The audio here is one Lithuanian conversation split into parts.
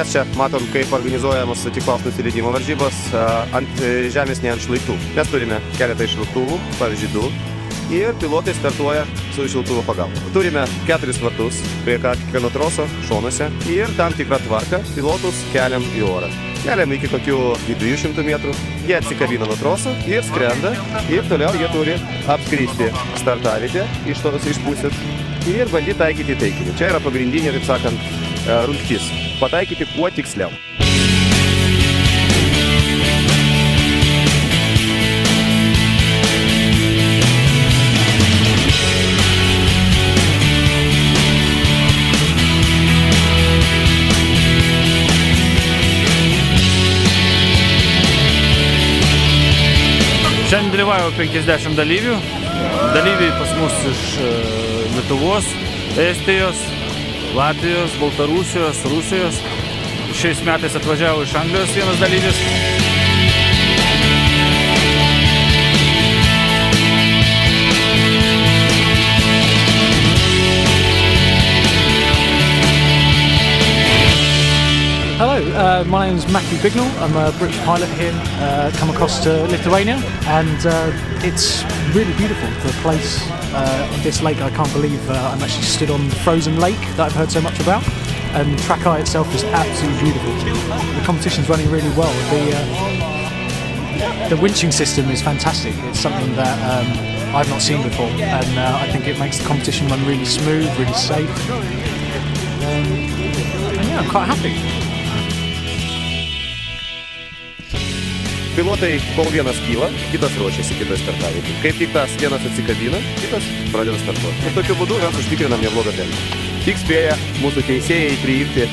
Mes čia matom, kaip organizuojamos tikros nusileidimo varžybos ant žemės, ne ant šlaitų. Mes turime keletą švilptuvų, pavyzdžiui 2, ir pilotai startuoja su švilptuvo pagalba. Turime 4 vartus prie kiekvieno troso šonuose ir tam tikrą tvarką pilotus keliam į orą. Keliam iki kokių 200 metrų, jie atsikabina nuo troso ir skrenda ir toliau jie turi apskristi startavietę iš tos išpusės ir bandyti taikyti taikinį. Čia yra pagrindinė, taip sakant, rungtis. Pataikyti kuo tiksliau. Šiandien dalyvauja 50 dalyvių. Dalyviai pas mus iš Lietuvos, Estijos, Latvijos, Baltarusijos, Rusijos. Šiais metais atvažiavo iš Anglijos vienas dalyvis. Hello, my name is Matthew Bignell. I'm a British pilot here, come across to Lithuania, and it's really beautiful. The place, this lake, I can't believe I'm actually stood on the frozen lake that I've heard so much about, and Trakai itself is absolutely beautiful. The competition's running really well. The winching system is fantastic. It's something that I've not seen before, and I think it makes the competition run really smooth, really safe. And yeah, I'm quite happy. Pilotai, kol vienas kyla, kitas ruošiasi kitoj startavietėj. Kaip tik tas vienas atsikabina, kitas pradeda startuoti. Ir tokiu būdu mes užtikrinam neblogą tempą. Tik spėja mūsų teisėjai priimti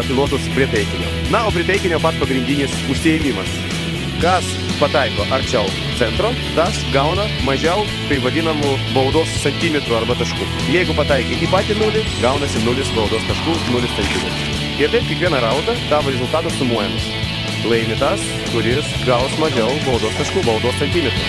pilotus prie taikinio. Na, o prie taikinio pats pagrindinis užsiėmimas. Kas pataiko arčiau centro, tas gauna mažiau tai vadinamų baudos centimetrų arba taškų. Jeigu pataikai į patį nulį, gaunasi 0 baudos taškų, 0 centimetrų. Ir taip kiekvieną raundą tavo rezultatas sumuojamas. Laimi tas, kuris gaus mažiau baudos taškų, baudos centimetrų.